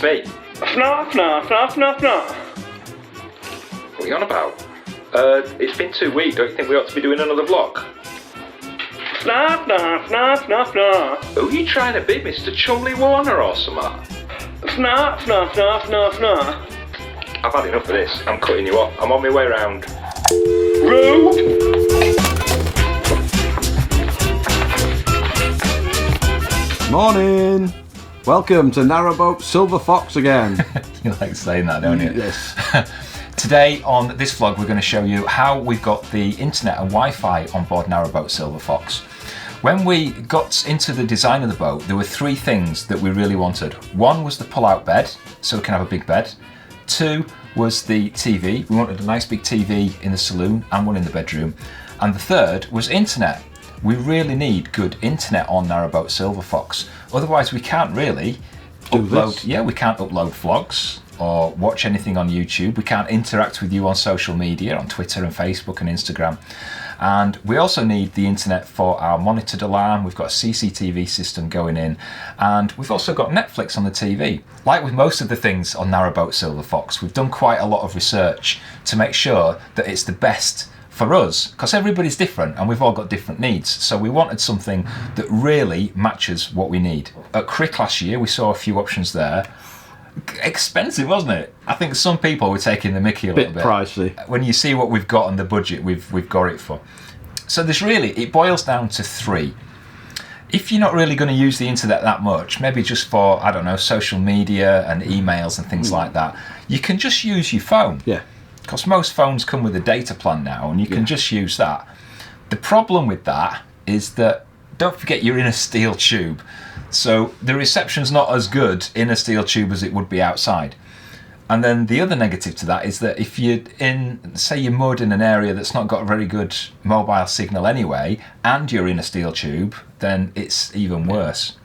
it's me. FNAF, FNAF, FNAF, FNAF, FNAF. What are you on about? It's been 2 weeks, don't you think we ought to be doing another vlog? FNAF, FNAF, FNAF, FNAF, FNAF. Who are you trying to be, Mr. Chumley Warner or something? FNAF, FNAF, FNAF, FNAF, FNAF. I've had enough of this. I'm cutting you off. I'm on my way round. Roo! Morning! Welcome to Narrowboat Silver Fox again. You like saying that, don't you? Yes. Today on this vlog we're going to show you how we've got the internet and Wi-Fi on board Narrowboat Silver Fox. When we got into the design of the boat, there were 3 things that we really wanted. 1 was the pull-out bed, so we can have a big bed. 2 was the TV. We wanted a nice big TV in the saloon and one in the bedroom. And the 3rd was internet. We really need good internet on Narrowboat Silver Fox. Otherwise we can't really upload. Yeah, we can't upload vlogs or watch anything on YouTube. We can't interact with you on social media, on Twitter and Facebook and Instagram. And we also need the internet for our monitored alarm. We've got a CCTV system going in, and we've also got Netflix on the TV. Like with most of the things on Narrowboat Silver Fox, we've done quite a lot of research to make sure that it's the best for us, because everybody's different and we've all got different needs. So we wanted something that really matches what we need. At Crick last year, we saw a few options there. Expensive, wasn't it? I think some people were taking the mickey a little bit. Pricey. When you see what we've got on the budget we've got it for. So there's really, it boils down to 3. If you're not really going to use the internet that much, maybe just for, I don't know, social media and emails and things like that, you can just use your phone. Yeah. Because most phones come with a data plan now and you can just use that. The problem with that is that, don't forget you're in a steel tube. So the reception's not as good in a steel tube as it would be outside. And then the other negative to that is that if you're in, say you're moored in an area that's not got a very good mobile signal anyway, and you're in a steel tube, then it's even worse.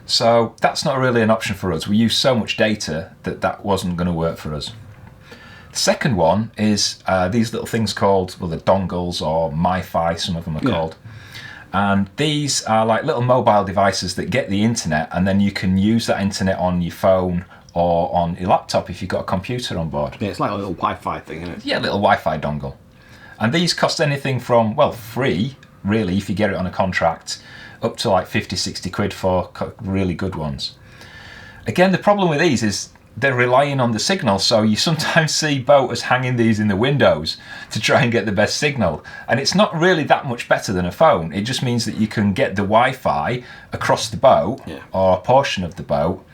So that's not really an option for us. We use so much data that wasn't going to work for us. The second one is these little things called, well, the dongles or MiFi, some of them are called. And these are like little mobile devices that get the internet, and then you can use that internet on your phone or on your laptop if you've got a computer on board. Yeah, it's like a little Wi-Fi thing, isn't it? Yeah, little Wi-Fi dongle. And these cost anything from, well, free, really, if you get it on a contract, up to like 50, 60 quid for really good ones. Again, the problem with these is they're relying on the signal, so you sometimes see boaters hanging these in the windows to try and get the best signal. And it's not really that much better than a phone. It just means that you can get the Wi-Fi across the boat or a portion of the boat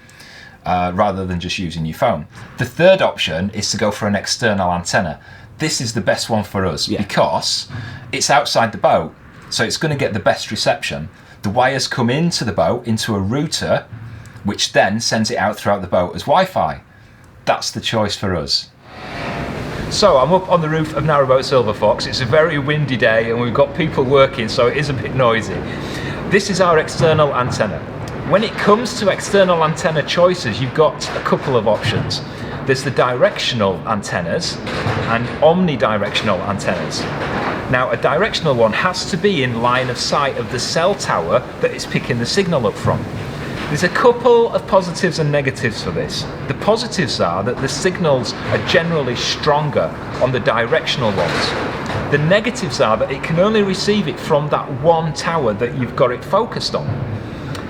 rather than just using your phone. The 3rd option is to go for an external antenna. This is the best one for us because it's outside the boat, so it's going to get the best reception. The wires come into the boat, into a router, which then sends it out throughout the boat as Wi-Fi. That's the choice for us. So I'm up on the roof of Narrowboat Silver Fox. It's a very windy day and we've got people working, so it is a bit noisy. This is our external antenna. When it comes to external antenna choices, you've got a couple of options. There's the directional antennas and omnidirectional antennas. Now, a directional one has to be in line of sight of the cell tower that it's picking the signal up from. There's a couple of positives and negatives for this. The positives are that the signals are generally stronger on the directional ones. The negatives are that it can only receive it from that one tower that you've got it focused on.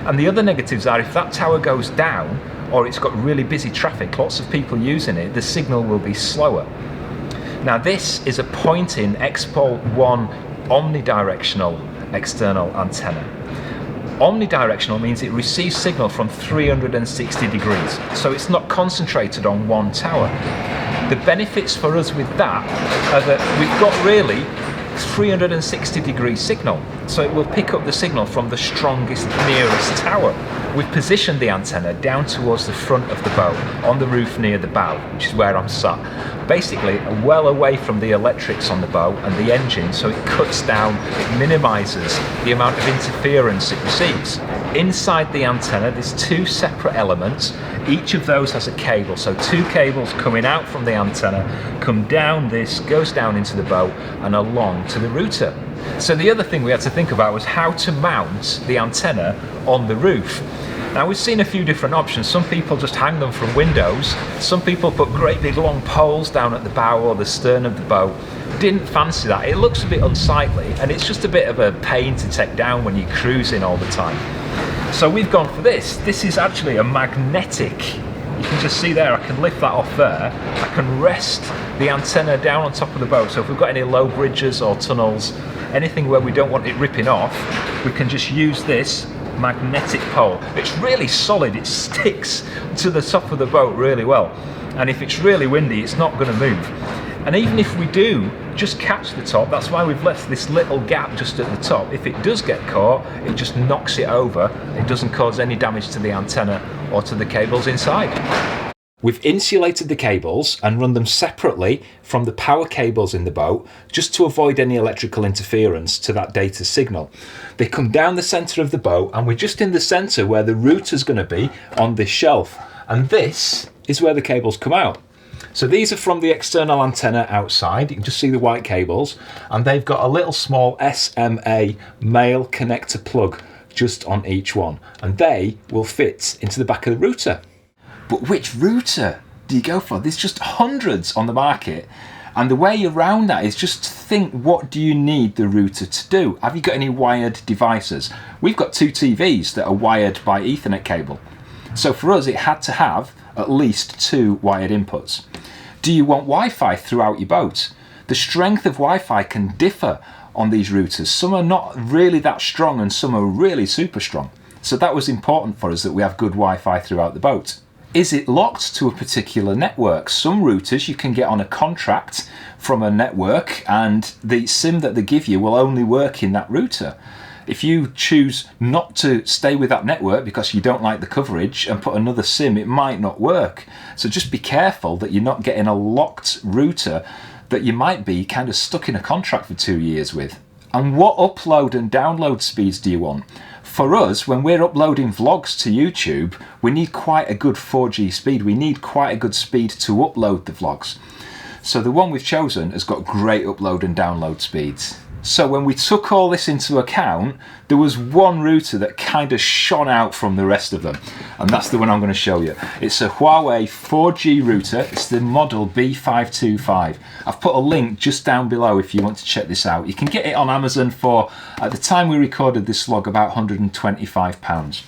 And the other negatives are if that tower goes down or it's got really busy traffic, lots of people using it, the signal will be slower. Now this is a Poynting XPOL-01 omnidirectional external antenna. Omnidirectional means it receives signal from 360 degrees, so it's not concentrated on one tower. The benefits for us with that are that we've got really 360 degree signal, so it will pick up the signal from the strongest nearest tower. We've positioned the antenna down towards the front of the boat, on the roof near the bow, which is where I'm sat. Basically, well away from the electrics on the boat and the engine, so it cuts down, it minimises the amount of interference it receives. Inside the antenna, there's 2 separate elements. Each of those has a cable, so 2 cables coming out from the antenna, come down this, goes down into the boat and along to the router. So the other thing we had to think about was how to mount the antenna on the roof. Now we've seen a few different options. Some people just hang them from windows. Some people put great big long poles down at the bow or the stern of the boat. Didn't fancy that. It looks a bit unsightly and it's just a bit of a pain to take down when you're cruising all the time. So we've gone for this. This is actually a magnetic. You can just see there, I can lift that off there. I can rest the antenna down on top of the boat. So if we've got any low bridges or tunnels, anything where we don't want it ripping off, we can just use this magnetic pole. It's really solid, it sticks to the top of the boat really well. And if it's really windy, it's not going to move. And even if we do just catch the top, that's why we've left this little gap just at the top. If it does get caught, it just knocks it over. It doesn't cause any damage to the antenna or to the cables inside. We've insulated the cables and run them separately from the power cables in the boat just to avoid any electrical interference to that data signal. They come down the centre of the boat and we're just in the centre where the router's going to be on this shelf. And this is where the cables come out. So these are from the external antenna outside. You can just see the white cables and they've got a little small SMA male connector plug just on each one and they will fit into the back of the router. But which router do you go for? There's just hundreds on the market and the way around that is just to think, what do you need the router to do? Have you got any wired devices? We've got 2 TVs that are wired by Ethernet cable. So for us it had to have at least 2 wired inputs. Do you want Wi-Fi throughout your boat? The strength of Wi-Fi can differ on these routers. Some are not really that strong and some are really super strong. So that was important for us that we have good Wi-Fi throughout the boat. Is it locked to a particular network? Some routers you can get on a contract from a network and the SIM that they give you will only work in that router. If you choose not to stay with that network because you don't like the coverage and put another SIM, it might not work. So just be careful that you're not getting a locked router that you might be kind of stuck in a contract for 2 years with. And what upload and download speeds do you want? For us, when we're uploading vlogs to YouTube, we need quite a good 4G speed. We need quite a good speed to upload the vlogs. So the one we've chosen has got great upload and download speeds. So when we took all this into account, there was one router that kind of shone out from the rest of them. And that's the one I'm going to show you. It's a Huawei 4G router. It's the model B525. I've put a link just down below if you want to check this out. You can get it on Amazon for, at the time we recorded this vlog, about £125.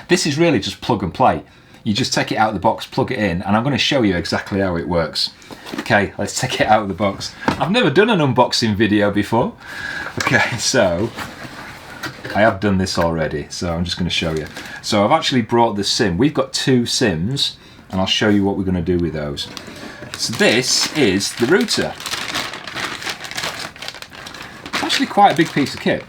This is really just plug and play. You just take it out of the box, plug it in, and I'm going to show you exactly how it works. Okay, let's take it out of the box. I've never done an unboxing video before. Okay, so I have done this already, so I'm just going to show you. So I've actually brought the SIM. We've got 2 SIMs, and I'll show you what we're going to do with those. So this is the router. It's actually quite a big piece of kit.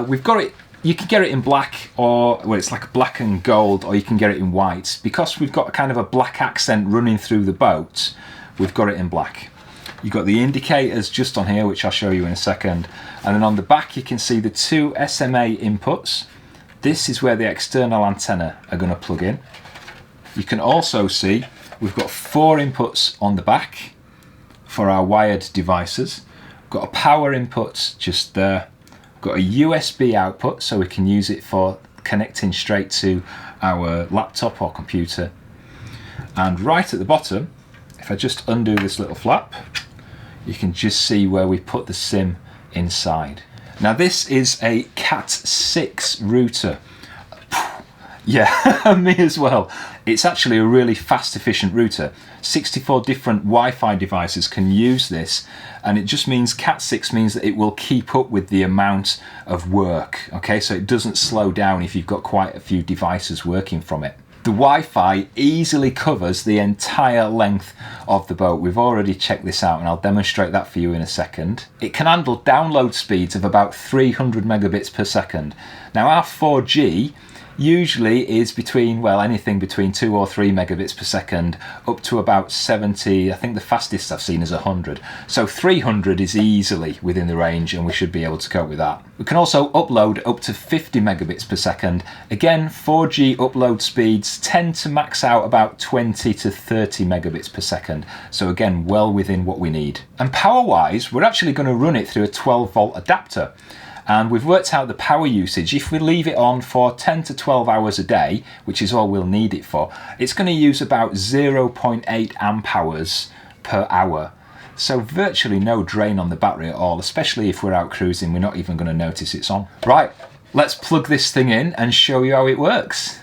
We've got it. You can get it in black, or well, it's like black and gold, or you can get it in white. Because we've got a kind of a black accent running through the boat, we've got it in black. You've got the indicators just on here, which I'll show you in a second. And then on the back you can see the 2 SMA inputs. This is where the external antenna are going to plug in. You can also see we've got 4 inputs on the back for our wired devices. We've got a power input just there. Got a USB output, so we can use it for connecting straight to our laptop or computer. And right at the bottom, if I just undo this little flap, you can just see where we put the SIM inside. Now this is a Cat6 router. Yeah, me as well. It's actually a really fast, efficient router. 64 different Wi-Fi devices can use this, and it just means Cat6 means that it will keep up with the amount of work. Okay, so it doesn't slow down if you've got quite a few devices working from it. The Wi-Fi easily covers the entire length of the boat. We've already checked this out and I'll demonstrate that for you in a second. It can handle download speeds of about 300 megabits per second. Now our 4G usually is between, well, anything between 2 or 3 megabits per second up to about 70. I think the fastest I've seen is 100. So 300 is easily within the range and we should be able to cope with that. We can also upload up to 50 megabits per second. Again, 4G upload speeds tend to max out about 20 to 30 megabits per second. So again, well within what we need. And power-wise, we're actually going to run it through a 12-volt adapter. and we've worked out the power usage. If we leave it on for 10 to 12 hours a day, which is all we'll need it for, it's going to use about 0.8 amp hours per hour. So virtually no drain on the battery at all, especially if we're out cruising. We're not even going to notice it's on. Right, let's plug this thing in and show you how it works.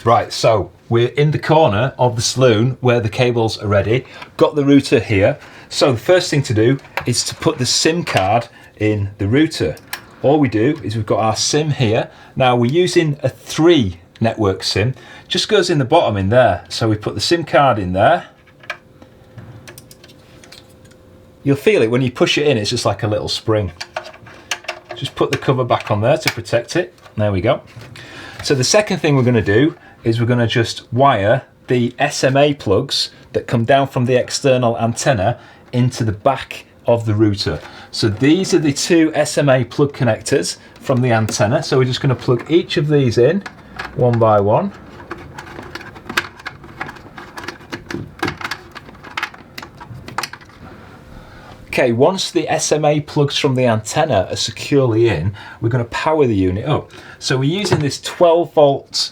Right, so we're in the corner of the saloon where the cables are ready. Got the router here. So the first thing to do is to put the SIM card in the router. All we do is we've got our SIM here. Now we're using a 3 network SIM. Just goes in the bottom in there. So we put the SIM card in there. You'll feel it when you push it in, it's just like a little spring. Just put the cover back on there to protect it. There we go. So the second thing we're going to do is we're going to just wire the SMA plugs that come down from the external antenna into the back of the router. So these are the 2 SMA plug connectors from the antenna. So we're just going to plug each of these in one by one. Okay, once the SMA plugs from the antenna are securely in, we're going to power the unit up. So we're using this 12 volt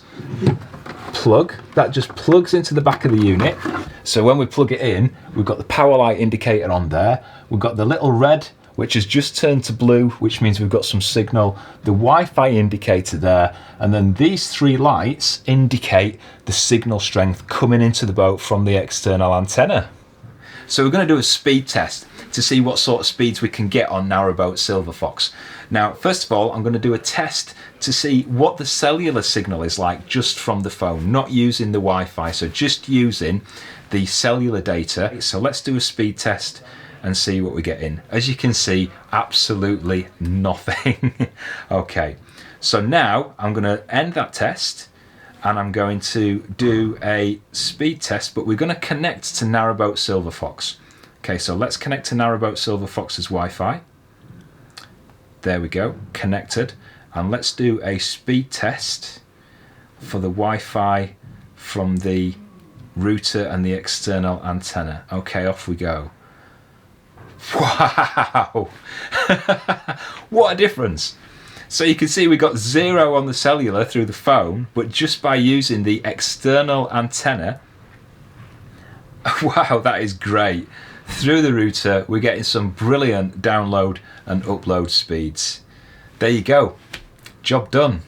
plug that just plugs into the back of the unit. So when we plug it in, we've got the power light indicator on there. We've got the little red, which has just turned to blue, which means we've got some signal, the Wi-Fi indicator there, and then these 3 lights indicate the signal strength coming into the boat from the external antenna. So we're going to do a speed test to see what sort of speeds we can get on Narrowboat Silver Fox. Now, first of all, I'm going to do a test to see what the cellular signal is like just from the phone, not using the Wi-Fi, so just using the cellular data. So let's do a speed test and see what we get in. As you can see, absolutely nothing. Okay, so now I'm going to end that test and I'm going to do a speed test, but we're going to connect to Narrowboat Silver Fox. Okay, so let's connect to Narrowboat Silver Fox's Wi-Fi. There we go, connected. And let's do a speed test for the Wi-Fi from the router and the external antenna. Okay, off we go. Wow! What a difference! So you can see we got 0 on the cellular through the phone, but just by using the external antenna, wow, that is great. Through the router, we're getting some brilliant download and upload speeds. There you go, job done.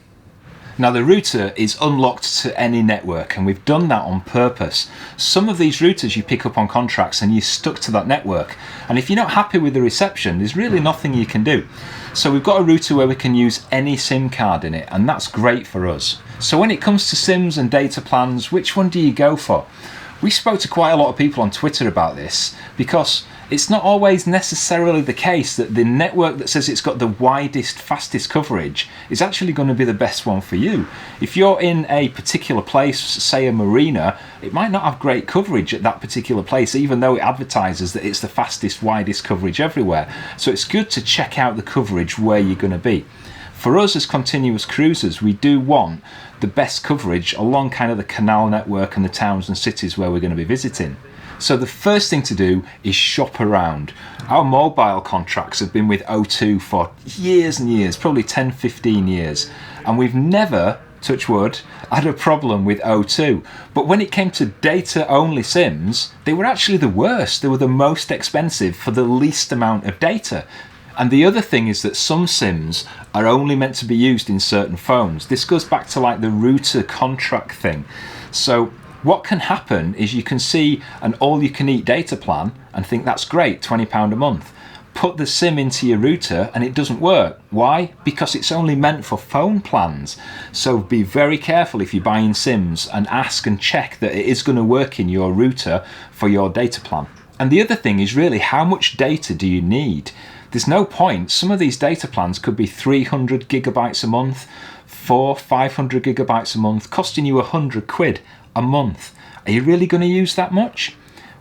Now the router is unlocked to any network, and we've done that on purpose. Some of these routers you pick up on contracts and you're stuck to that network, and if you're not happy with the reception, there's really nothing you can do. So we've got a router where we can use any SIM card in it, and that's great for us. So when it comes to SIMs and data plans, which one do you go for? We spoke to quite a lot of people on Twitter about this, because it's not always necessarily the case that the network that says it's got the widest, fastest coverage is actually going to be the best one for you. If you're in a particular place, say a marina, it might not have great coverage at that particular place, even though it advertises that it's the fastest, widest coverage everywhere. So it's good to check out the coverage where you're going to be. For us as continuous cruisers, we do want the best coverage along kind of the canal network and the towns and cities where we're going to be visiting. So the first thing to do is shop around. Our mobile contracts have been with O2 for years and years, probably 10, 15 years, and we've never, touch wood, had a problem with O2. But when it came to data-only SIMs, they were actually the worst. They were the most expensive for the least amount of data. And the other thing is that some SIMs are only meant to be used in certain phones. This goes back to like the router contract thing. So what can happen is you can see an all-you-can-eat data plan and think that's great, £20 a month. Put the SIM into your router and it doesn't work. Why? Because it's only meant for phone plans. So be very careful if you're buying SIMs and ask and check that it is going to work in your router for your data plan. And the other thing is really, how much data do you need? There's no point. Some of these data plans could be 300 gigabytes a month, 500 gigabytes a month, costing you £100 a month. Are you really going to use that much?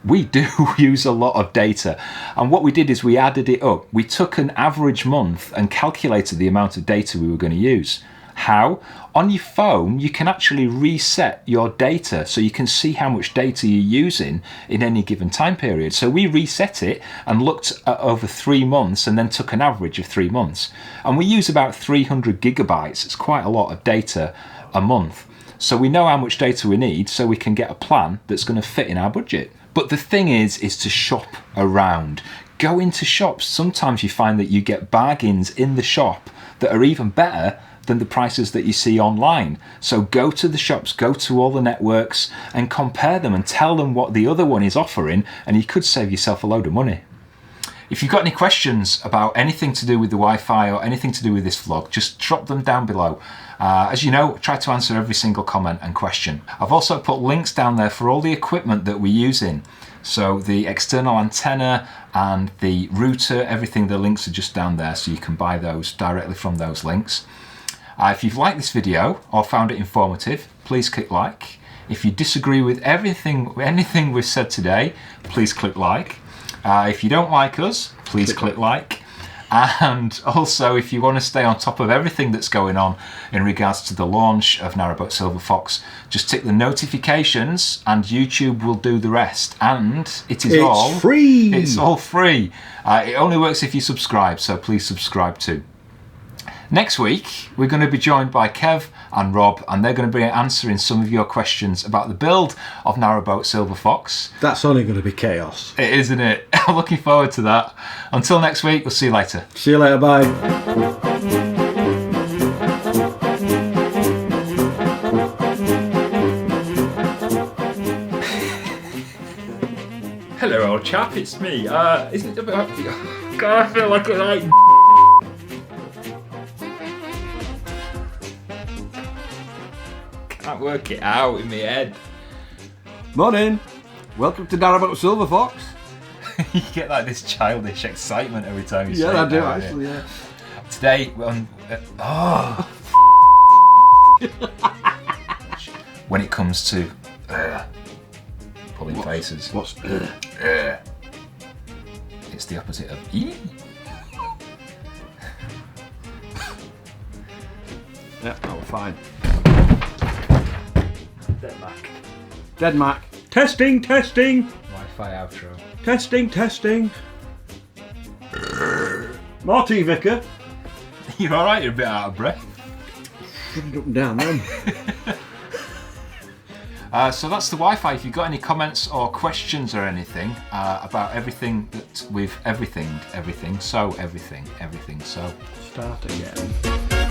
We do use a lot of data, and what we did is we added it up. We took an average month and calculated the amount of data we were going to use. How? On your phone, you can actually reset your data so you can see how much data you're using in any given time period. So we reset it and looked at over 3 months and then took an average of 3 months. And we use about 300 gigabytes. It's quite a lot of data a month. So we know how much data we need so we can get a plan that's going to fit in our budget. But the thing is to shop around. Go into shops. Sometimes you find that you get bargains in the shop that are even better than the prices that you see online. So go to the shops, go to all the networks and compare them and tell them what the other one is offering, and you could save yourself a load of money. If you've got any questions about anything to do with the Wi-Fi or anything to do with this vlog, just drop them down below. As you know, I try to answer every single comment and question. I've also put links down there for all the equipment that we're using. So the external antenna and the router, everything, the links are just down there, so you can buy those directly from those links. If you've liked this video or found it informative, please click like. If you disagree with anything we've said today, please click like. If you don't like us, please click like. And also, if you want to stay on top of everything that's going on in regards to the launch of Narrowboat Silver Fox, just tick the notifications and YouTube will do the rest. And it's all free. It's all free. It only works if you subscribe, so please subscribe too. Next week, we're going to be joined by Kev and Rob, and they're going to be answering some of your questions about the build of Narrowboat Silver Fox. That's only going to be chaos. It is, isn't it? I'm looking forward to that. Until next week, we'll see you later. See you later, bye. Hello, old chap, it's me. Isn't it about... God, I feel like a like... Can't work it out in my head. Morning. Welcome to Narrowboat Silver Fox. You get like this childish excitement every time you say it. Yeah, I do now, actually, yeah. Today, when it comes to pulling faces, What's... it's the opposite of E. Yeah, that was fine. Dead Mac. Dead Mac. Testing, testing. Wi-Fi outro. Testing, testing. Marty Vicar. You're alright, you're a bit out of breath. Up and down then. So that's the Wi-Fi. If you've got any comments or questions or anything about everything that we've everything, so. Start again.